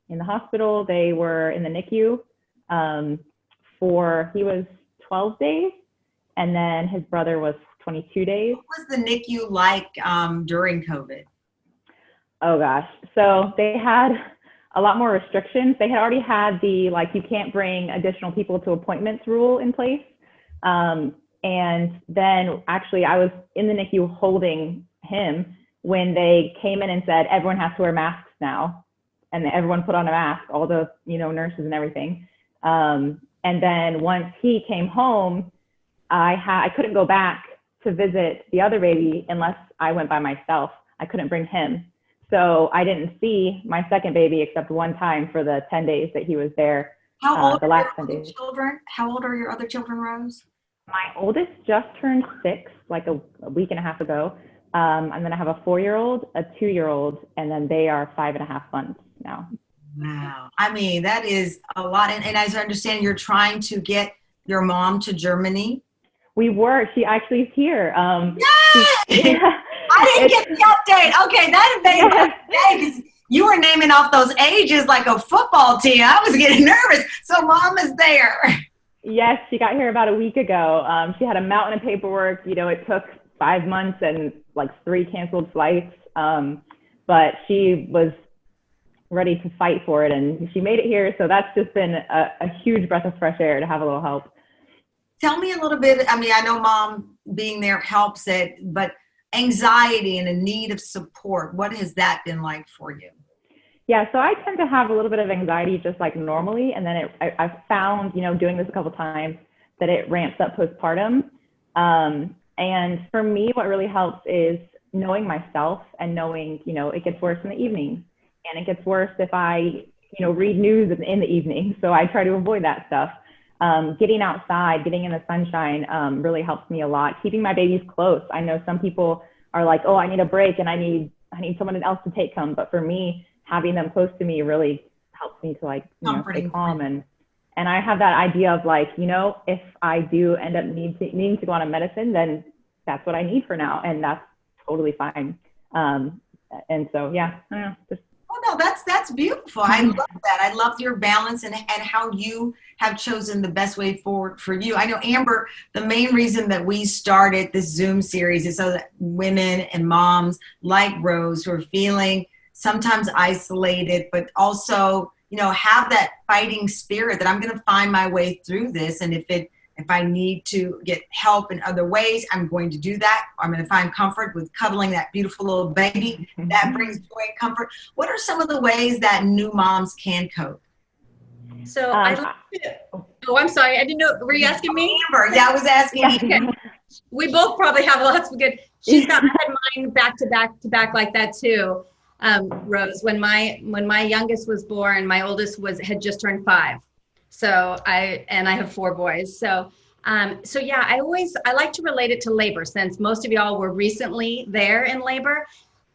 in the hospital. They were in the NICU he was 12 days, and then his brother was 22 days. What was the NICU like during COVID? Oh gosh. So they had a lot more restrictions. They had already had the, like, you can't bring additional people to appointments rule in place. And then actually I was in the NICU holding him when they came in and said, everyone has to wear masks now. And everyone put on a mask, all the, you know, nurses and everything. And then once he came home, I couldn't go back to visit the other baby unless I went by myself. I couldn't bring him. So I didn't see my second baby except one time for the 10 days that he was there. How old the last 10 days. Children? How old are your other children, Rose? My oldest just turned 6, like a week and a half ago. And then I have a 4-year-old, a 2-year-old, and then they are 5.5 months now. Wow. I mean, that is a lot. And as I understand, you're trying to get your mom to Germany. We were. She actually is here. Yay! I didn't get the update. Okay, that made my day because you were naming off those ages like a football team. I was getting nervous. So mom is there. Yes, she got here about a week ago. She had a mountain of paperwork. You know, it took 5 months and like 3 canceled flights. But she was ready to fight for it, and she made it here. So that's just been a huge breath of fresh air to have a little help. Tell me a little bit. I mean, I know mom being there helps it, but anxiety and a need of support, what has that been like for you? Yeah, so I tend to have a little bit of anxiety just like normally. And then I've found, you know, doing this a couple of times, that it ramps up postpartum. And for me, what really helps is knowing myself and knowing, you know, it gets worse in the evening. And it gets worse if I, you know, read news in the evening. So I try to avoid that stuff. Getting outside, getting in the sunshine really helps me a lot. Keeping my babies close. I know some people are like, oh, I need a break and I need someone else to take them. But for me, having them close to me really helps me to, like, you know, stay calm. And I have that idea of, like, you know, if I do end up needing to go on a medicine, then that's what I need for now. And that's totally fine. And so, yeah, I don't know, just. Oh, no, that's beautiful. I love that. I love your balance and how you have chosen the best way forward for you. I know, Amber, the main reason that we started this Zoom series is so that women and moms like Rose who are feeling sometimes isolated, but also, you know, have that fighting spirit that I'm going to find my way through this. And if I need to get help in other ways, I'm going to do that. I'm going to find comfort with cuddling that beautiful little baby. That brings joy and comfort. What are some of the ways that new moms can cope? So I'm sorry. I didn't know. Were you asking me? Amber, yeah, I was asking you. Okay. We both probably have lots of good. She's got mine back to back like that too. Rose, when my youngest was born, my oldest had just turned 5. So I have 4 boys. So yeah, I like to relate it to labor, since most of y'all were recently there in labor.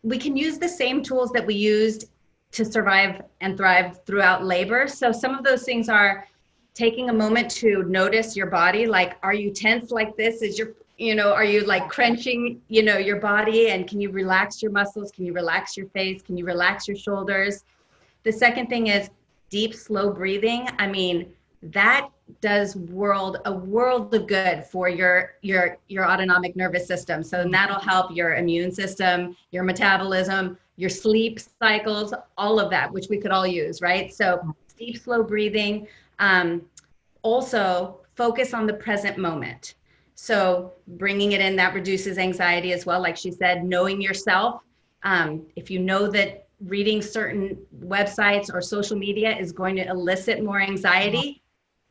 We can use the same tools that we used to survive and thrive throughout labor. So some of those things are taking a moment to notice your body. Like, are you tense like this? Are you like crunching, your body? And can you relax your muscles? Can you relax your face? Can you relax your shoulders? The second thing is deep, slow breathing. I mean, that does a world of good for your autonomic nervous system. So that'll help your immune system, your metabolism, your sleep cycles, all of that, which we could all use, right? So deep, slow breathing. Also focus on the present moment. So bringing it in, that reduces anxiety as well. Like she said, knowing yourself. If you know that reading certain websites or social media is going to elicit more anxiety,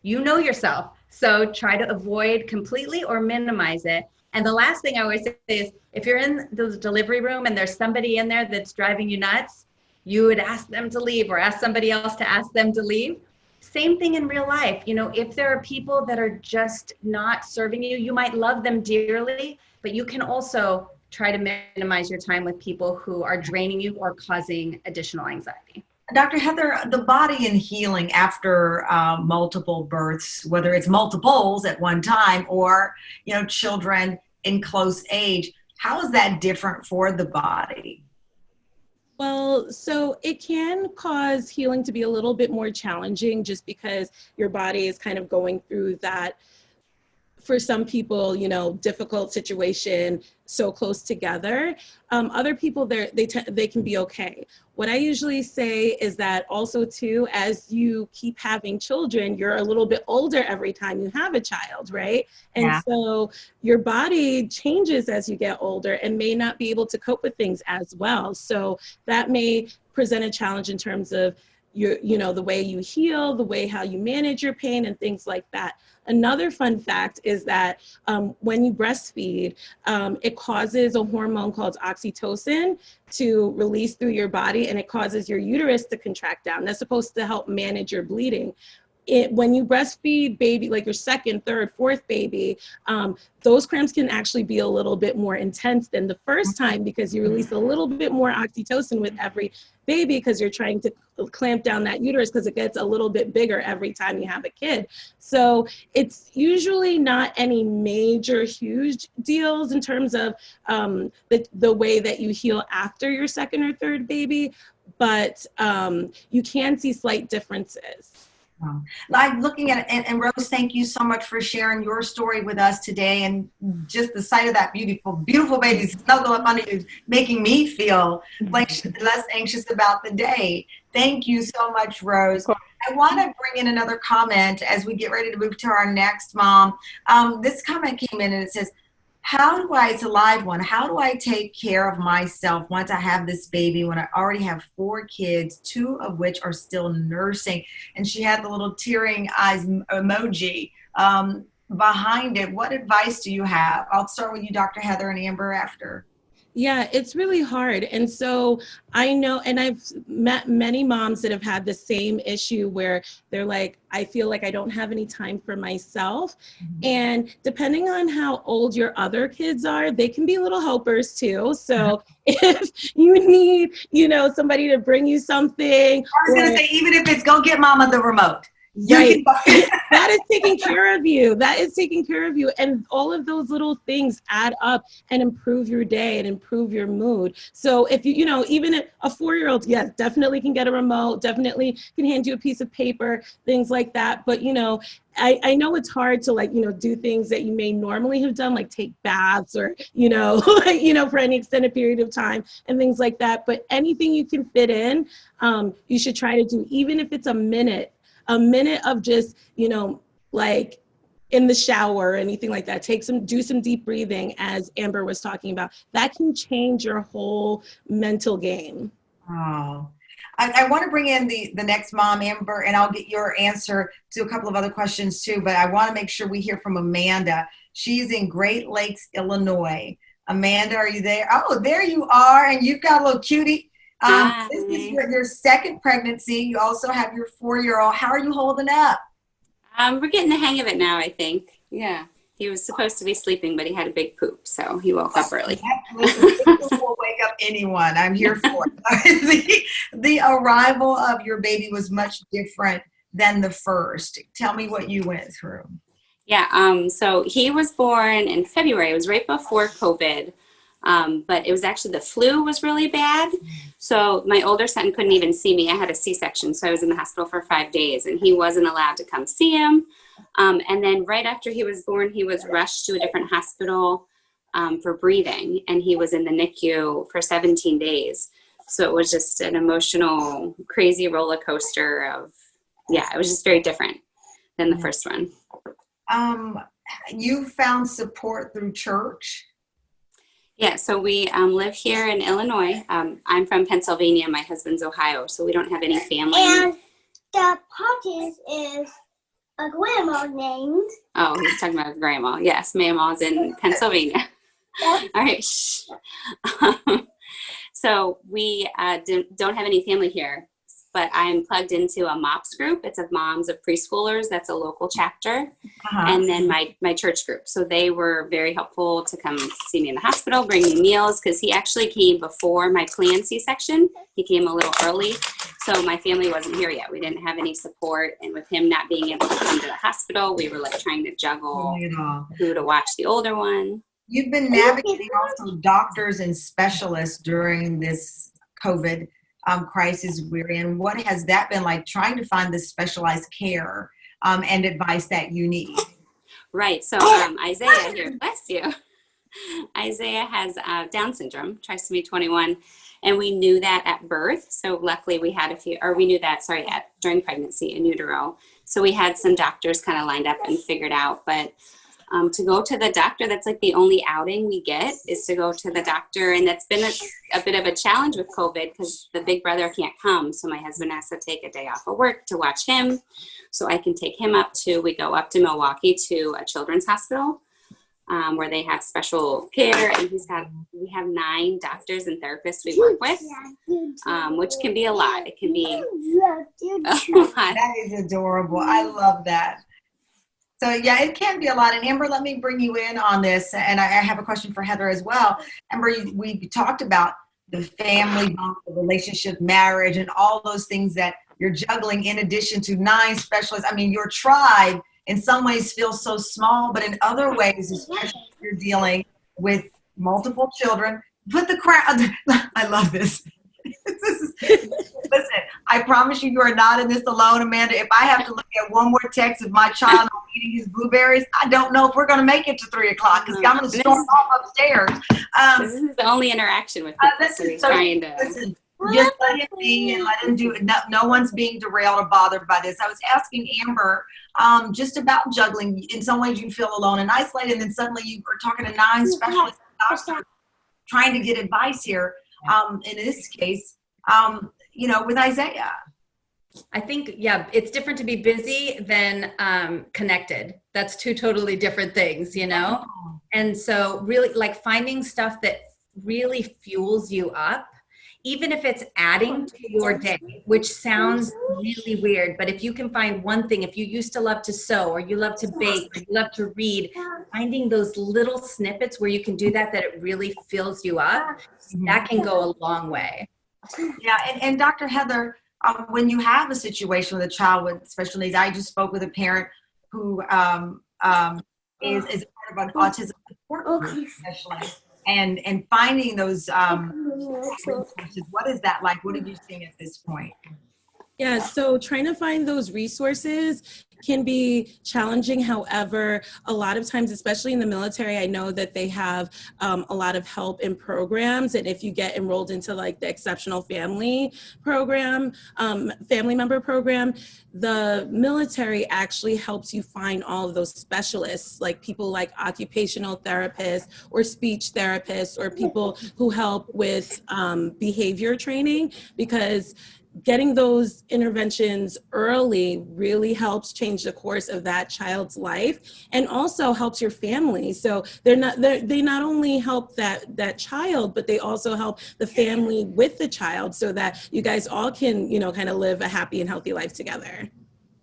you know yourself. So try to avoid completely or minimize it. And the last thing I always say is, if you're in the delivery room and there's somebody in there that's driving you nuts, you would ask them to leave or ask somebody else to ask them to leave. Same thing in real life. If there are people that are just not serving you, you might love them dearly, but you can also try to minimize your time with people who are draining you or causing additional anxiety. Dr. Heather, the body and healing after multiple births, whether it's multiples at one time or, children in close age, how is that different for the body? Well, so it can cause healing to be a little bit more challenging, just because your body is kind of going through that, for some people, difficult situation so close together. Other people, they can be okay. What I usually say is that also too, as you keep having children, you're a little bit older every time you have a child, right? And so your body changes as you get older and may not be able to cope with things as well. So that may present a challenge in terms of the way you heal, the way how you manage your pain and things like that. Another fun fact is that when you breastfeed, it causes a hormone called oxytocin to release through your body, and it causes your uterus to contract down. That's supposed to help manage your bleeding. When you breastfeed baby, like your second, third, fourth baby, those cramps can actually be a little bit more intense than the first time, because you release a little bit more oxytocin with every baby, because you're trying to clamp down that uterus, because it gets a little bit bigger every time you have a kid. So it's usually not any major huge deals in terms of the way that you heal after your second or third baby, but you can see slight differences. Like looking at it, and Rose, thank you so much for sharing your story with us today. And just the sight of that beautiful baby snuggle up under you, making me feel like less anxious about the day. Thank you so much, Rose. I want to bring in another comment as we get ready to move to our next mom. This comment came in and it says, it's a live one. How do I take care of myself once I have this baby when I already have 4 kids, 2 of which are still nursing? And she had the little tearing eyes emoji behind it. What advice do you have? I'll start with you, Dr. Heather, and Amber after. Yeah, it's really hard. And so I know, and I've met many moms that have had the same issue where they're like, I feel like I don't have any time for myself. Mm-hmm. And depending on how old your other kids are, they can be little helpers too. So if you need, somebody to bring you something. I was going to say, even if it's go get mama the remote. Right. That is taking care of you. That is taking care of you. And all of those little things add up and improve your day and improve your mood. So if even a 4-year-old, yes, definitely can get a remote, definitely can hand you a piece of paper, things like that. But, I know it's hard to do things that you may normally have done, like take baths or, for any extended period of time and things like that. But anything you can fit in, you should try to do, even if it's a minute of just, in the shower or anything like that. Do some deep breathing, as Amber was talking about. That can change your whole mental game. Oh, I want to bring in the next mom, Amber, and I'll get your answer to a couple of other questions too, but I want to make sure we hear from Amanda. She's in Great Lakes, Illinois. Amanda, are you there? Oh, there you are, and you've got a little cutie. This is your second pregnancy. You also have your 4-year-old. How are you holding up? We're getting the hang of it now, I think. Yeah. He was supposed to be sleeping, but he had a big poop, so he woke up early. Listen, this will wake up anyone. I'm here for it. The arrival of your baby was much different than the first. Tell me what you went through. Yeah, so he was born in February. It was right before COVID, but it was actually the flu was really bad. So my older son couldn't even see me. I had a C-section, so I was in the hospital for 5 days, and he wasn't allowed to come see him. And then right after he was born, he was rushed to a different hospital for breathing, and he was in the NICU for 17 days. So it was just an emotional, crazy roller coaster of, yeah, it was just very different than the first one. You found support through church? Yeah, so we live here in Illinois. I'm from Pennsylvania. My husband's Ohio, so we don't have any family. And the party is a grandma named. Oh, he's talking about his grandma. Yes, Mama's in Pennsylvania. All right. Shh. So we don't have any family here, but I'm plugged into a MOPS group. It's of moms of preschoolers. That's a local chapter. And then my church group. So they were very helpful to come see me in the hospital, bring me meals, because he actually came before my planned C-section. He came a little early. So my family wasn't here yet. We didn't have any support. And with him not being able to come to the hospital, we were like trying to juggle who to watch the older one. You've been navigating also doctors and specialists during this COVID crisis we're in. What has that been like, trying to find the specialized care and advice that you need? Right. So Isaiah here, bless you. Isaiah has Down syndrome, trisomy 21, and we knew that at birth. So luckily we had during pregnancy in utero. So we had some doctors kind of lined up and figured out, but to go to the doctor, that's like the only outing we get is to go to the doctor. And that's been a bit of a challenge with COVID because the big brother can't come. So my husband has to take a day off of work to watch him. So I can take him we go up to Milwaukee to a children's hospital where they have special care. And we have 9 doctors and therapists we work with, which can be a lot. It can be a lot. That is adorable. I love that. So yeah, it can be a lot. And Amber, let me bring you in on this. And I have a question for Heather as well. Amber, we talked about the family, the relationship, marriage, and all those things that you're juggling in addition to 9 specialists. I mean, your tribe in some ways feels so small, but in other ways, especially if you're dealing with multiple children, put the crowd. I love this. Listen, I promise you are not in this alone, Amanda. If I have to look at one more text of my child not eating his blueberries, I don't know if we're going to make it to 3 o'clock because I'm going to storm off upstairs. This is the only interaction with people. Listen, just let him be and let him do it. No one's being derailed or bothered by this. I was asking Amber just about juggling. In some ways you feel alone and isolated, and then suddenly you are talking to 9 specialists doctors trying to get advice here. In this case, with Isaiah. I think, it's different to be busy than connected. That's 2 totally different things, And so really like finding stuff that really fuels you up, even if it's adding to your day, which sounds really weird, but if you can find one thing, if you used to love to sew or you love to bake, or you love to read, finding those little snippets where you can do that it really fills you up, that can go a long way. Yeah, and Dr. Heather, when you have a situation with a child with special needs, I just spoke with a parent who is part of an autism support group, especially, and finding those resources. What is that like? What have you seen at this point? Yeah, so trying to find those resources can be challenging. However, a lot of times, especially in the military, I know that they have a lot of help in programs. And if you get enrolled into like the Exceptional Family Program, family member program, the military actually helps you find all of those specialists, like people like occupational therapists or speech therapists or people who help with behavior training, because getting those interventions early really helps change the course of that child's life, and also helps your family. So they not only help that child, but they also help the family with the child, so that you guys all can, kind of live a happy and healthy life together.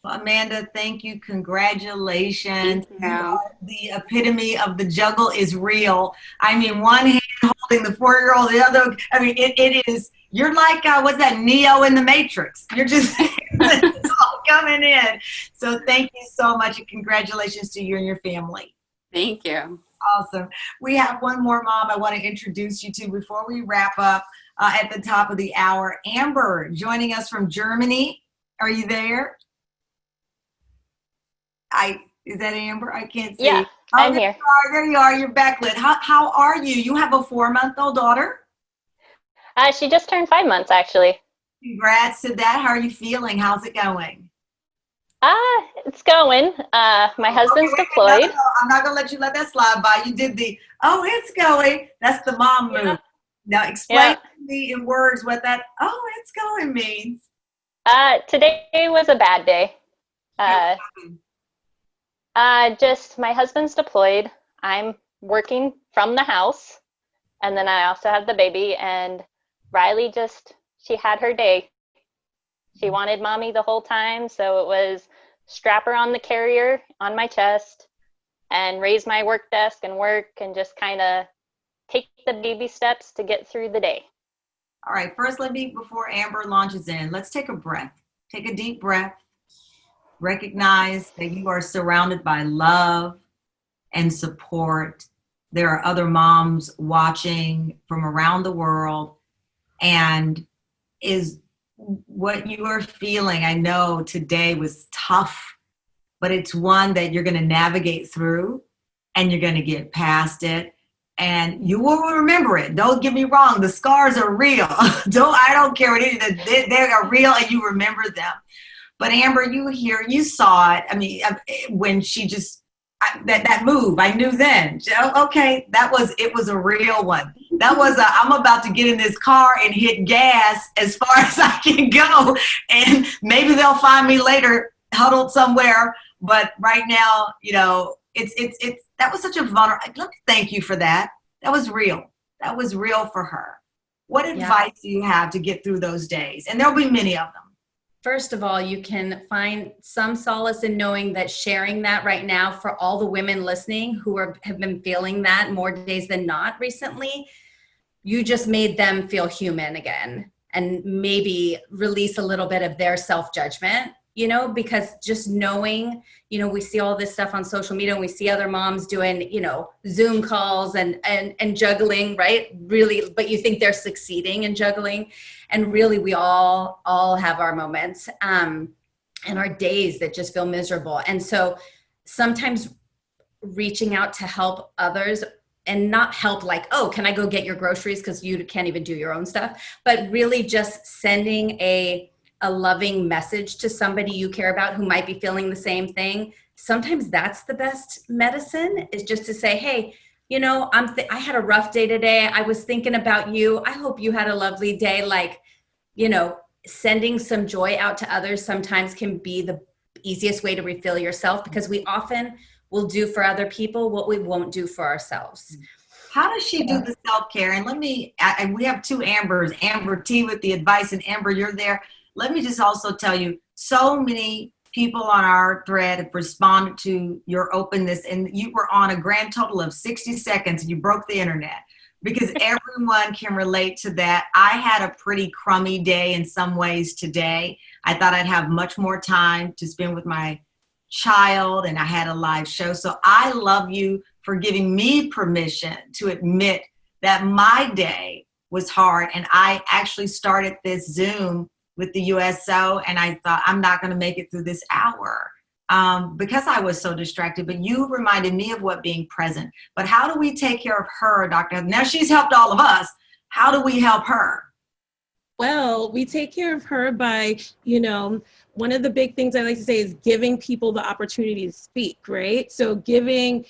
Well, Amanda, thank you. Congratulations. Thank You you. are the epitome of the juggle is real. I mean, one hand holding the 4-year-old, the other, I mean, it is, you're like, what's that, Neo in the Matrix. You're just it's all coming in. So thank you so much, and congratulations to you and your family. Thank you. Awesome. We have one more mom I want to introduce you to before we wrap up at the top of the hour. Amber, joining us from Germany. Are you there? Is that Amber? I can't see. Yeah, I'm here. There you are. You're backlit. How are you? You have a 4-month-old daughter? She just turned 5 months, actually. Congrats to that. How are you feeling? How's it going? It's going. My husband's deployed. No, I'm not going to let you let that slide by. You did the, it's going. That's the mom move. Yeah. Now explain to me in words what that, it's going means. Today was a bad day. Just my husband's deployed. I'm working from the house, and then I also have the baby, and Riley she had her day. She wanted mommy the whole time, so it was strap her on the carrier on my chest and raise my work desk and work and just kind of take the baby steps to get through the day. All right, first before Amber launches in, let's take a breath. Take a deep breath. Recognize that you are surrounded by love and support. There are other moms watching from around the world, and is what you are feeling, I know today was tough, but it's one that you're going to navigate through, and you're going to get past it, and you will remember it. Don't get me wrong. The scars are real. I don't care what it is. They are real, and you remember them. But Amber, you saw it. I mean, when she that move, I knew then. Okay, it was a real one. That was I'm about to get in this car and hit gas as far as I can go, and maybe they'll find me later huddled somewhere. But right now, it's that was such a vulnerable. Let me thank you for that. That was real. That was real for her. What advice do you have to get through those days? And there'll be many of them. First of all, you can find some solace in knowing that sharing that right now for all the women listening who have been feeling that more days than not recently, you just made them feel human again, and maybe release a little bit of their self-judgment, because just knowing, we see all this stuff on social media, and we see other moms doing, Zoom calls and juggling, right? Really, but you think they're succeeding in juggling. And really, we all have our moments and our days that just feel miserable. And so sometimes reaching out to help others, and not help like, can I go get your groceries? Because you can't even do your own stuff. But really just sending a loving message to somebody you care about who might be feeling the same thing. Sometimes that's the best medicine, is just to say, hey, I had a rough day today. I was thinking about you. I hope you had a lovely day. Like, sending some joy out to others sometimes can be the easiest way to refill yourself, because we often will do for other people what we won't do for ourselves. How does she do the self-care? And we have two Ambers, Amber T with the advice, and Amber, you're there. Let me just also tell you, so many people on our thread have responded to your openness, and you were on a grand total of 60 seconds and you broke the internet, because everyone can relate to that. I had a pretty crummy day in some ways today. I thought I'd have much more time to spend with my child, and I had a live show. So I love you for giving me permission to admit that my day was hard, and I actually started this Zoom with the USO, and I thought, I'm not going to make it through this hour because I was so distracted. But you reminded me of what being present. But how do we take care of her, Dr. Now she's helped all of us. How do we help her? Well, we take care of her by, one of the big things I like to say is giving people the opportunity to speak, right? So giving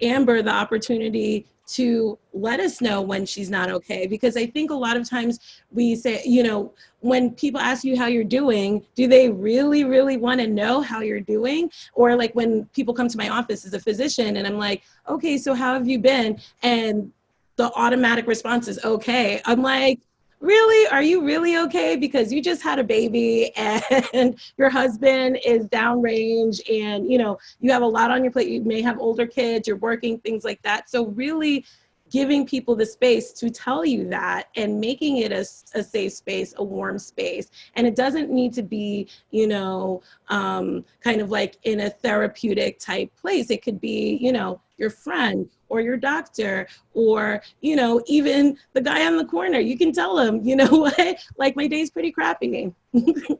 Amber the opportunity to let us know when she's not okay. Because I think a lot of times we say, you know, when people ask you how you're doing, do they really, really want to know how you're doing? Or like when people come to my office as a physician and I'm like, okay, so how have you been? And the automatic response is okay. I'm like, really? Are you really okay? Because you just had a baby and your husband is downrange and, you know, you have a lot on your plate. You may have older kids, you're working, things like that. So really giving people the space to tell you that and making it a safe space, a warm space. And it doesn't need to be, you know, kind of like in a therapeutic type place. It could be, you know, your friend or your doctor or, you know, even the guy on the corner. You can tell him, you know what, like my day's pretty crappy. And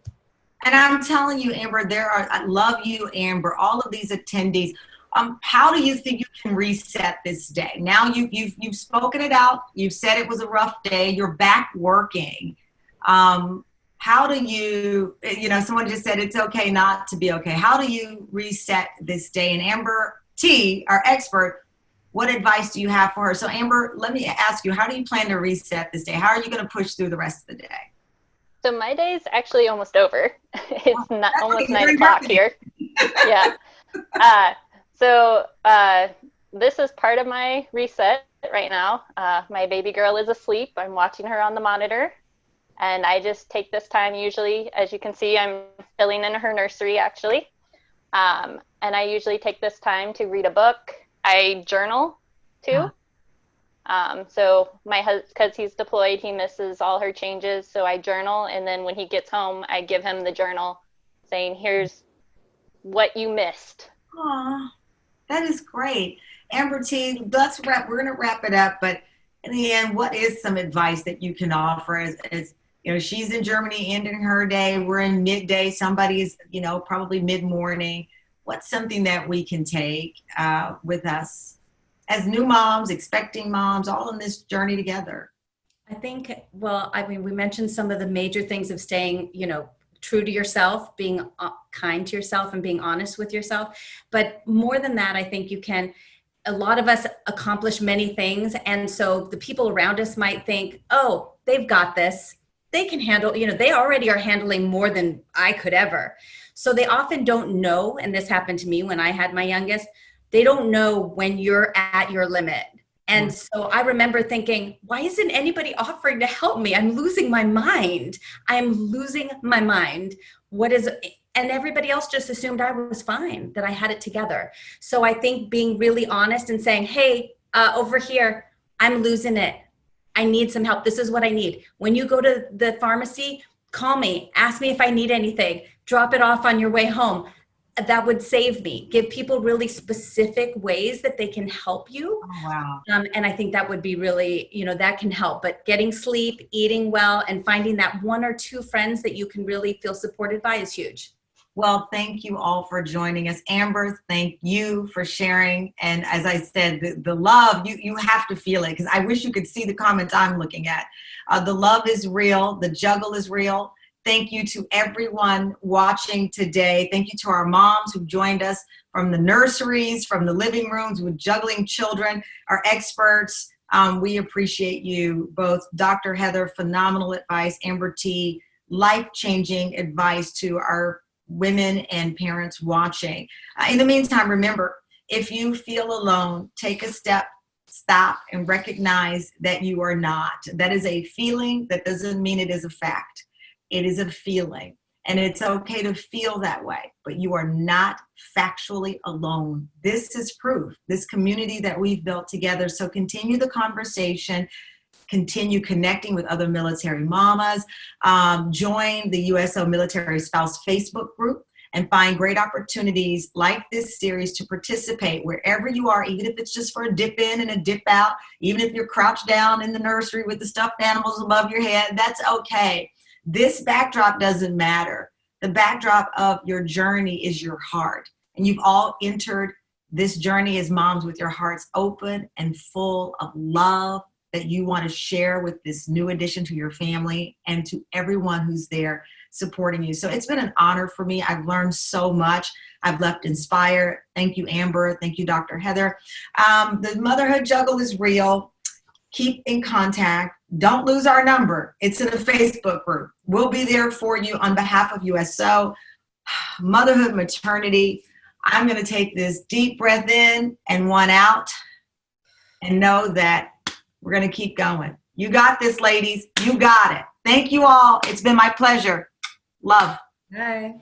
I'm telling you, Amber, I love you, Amber, all of these attendees. How do you think you can reset this day? Now you've spoken it out. You've said it was a rough day. You're back working. How do you know, someone just said it's okay not to be okay. How do you reset this day? And Amber T, our expert, what advice do you have for her? So Amber, let me ask you, how do you plan to reset this day? How are you going to push through the rest of the day? So my day's actually almost over. It's not almost 9 o'clock here. Yeah. So this is part of my reset right now. My baby girl is asleep. I'm watching her on the monitor. And I just take this time usually, as you can see, I'm filling in her nursery actually. And I usually take this time to read a book. I journal too. So my husband, because he's deployed, he misses all her changes. So I journal. And then when he gets home, I give him the journal saying, here's what you missed. Aw, that is great. Amber T, we're going to wrap it up. But in the end, what is some advice that you can offer as you know, she's in Germany ending her day. We're in midday. Somebody's, you know, probably mid-morning. What's something that we can take with us as new moms, expecting moms, all in this journey together? I think, well, I mean, we mentioned some of the major things of staying, you know, true to yourself, being kind to yourself and being honest with yourself. But more than that, I think a lot of us accomplish many things. And so the people around us might think, oh, they've got this. They can handle, you know, they already are handling more than I could ever. So they often don't know, and this happened to me when I had my youngest, they don't know when you're at your limit. And so I remember thinking, why isn't anybody offering to help me? I'm losing my mind. I'm losing my mind. And everybody else just assumed I was fine, that I had it together. So I think being really honest and saying, hey, over here, I'm losing it. I need some help. This is what I need. When you go to the pharmacy, call me, ask me if I need anything, drop it off on your way home. That would save me. Give people really specific ways that they can help you. Oh, wow. And I think that would be really, you know, that can help. But getting sleep, eating well, and finding that 1 or 2 friends that you can really feel supported by is huge. Well, thank you all for joining us. Amber, thank you for sharing. And as I said, the love, you have to feel it, because I wish you could see the comments I'm looking at. The love is real. The juggle is real. Thank you to everyone watching today. Thank you to our moms who joined us from the nurseries, from the living rooms with juggling children, our experts. We appreciate you both. Dr. Heather, phenomenal advice. Amber T, life-changing advice to our women and parents watching. In the meantime, remember, if you feel alone, take a step, stop, and recognize that you are not. That is a feeling. That doesn't mean it is a fact. It is a feeling, and it's okay to feel that way, but you are not factually alone. This is proof, this community that we've built together. So continue the conversation, continue connecting with other military mamas, join the USO Military Spouse Facebook group, and find great opportunities like this series to participate wherever you are, even if it's just for a dip in and a dip out, even if you're crouched down in the nursery with the stuffed animals above your head, that's okay. This backdrop doesn't matter. The backdrop of your journey is your heart. And you've all entered this journey as moms with your hearts open and full of love, that you want to share with this new addition to your family and to everyone who's there supporting you. So it's been an honor for me. I've learned so much. I've left inspired. Thank you, Amber. Thank you, Dr. Heather. The Motherhood Juggle is real. Keep in contact. Don't lose our number. It's in a Facebook group. We'll be there for you on behalf of USO. Motherhood, maternity. I'm going to take this deep breath in and one out and know that we're going to keep going. You got this, ladies. You got it. Thank you all. It's been my pleasure. Love. Bye.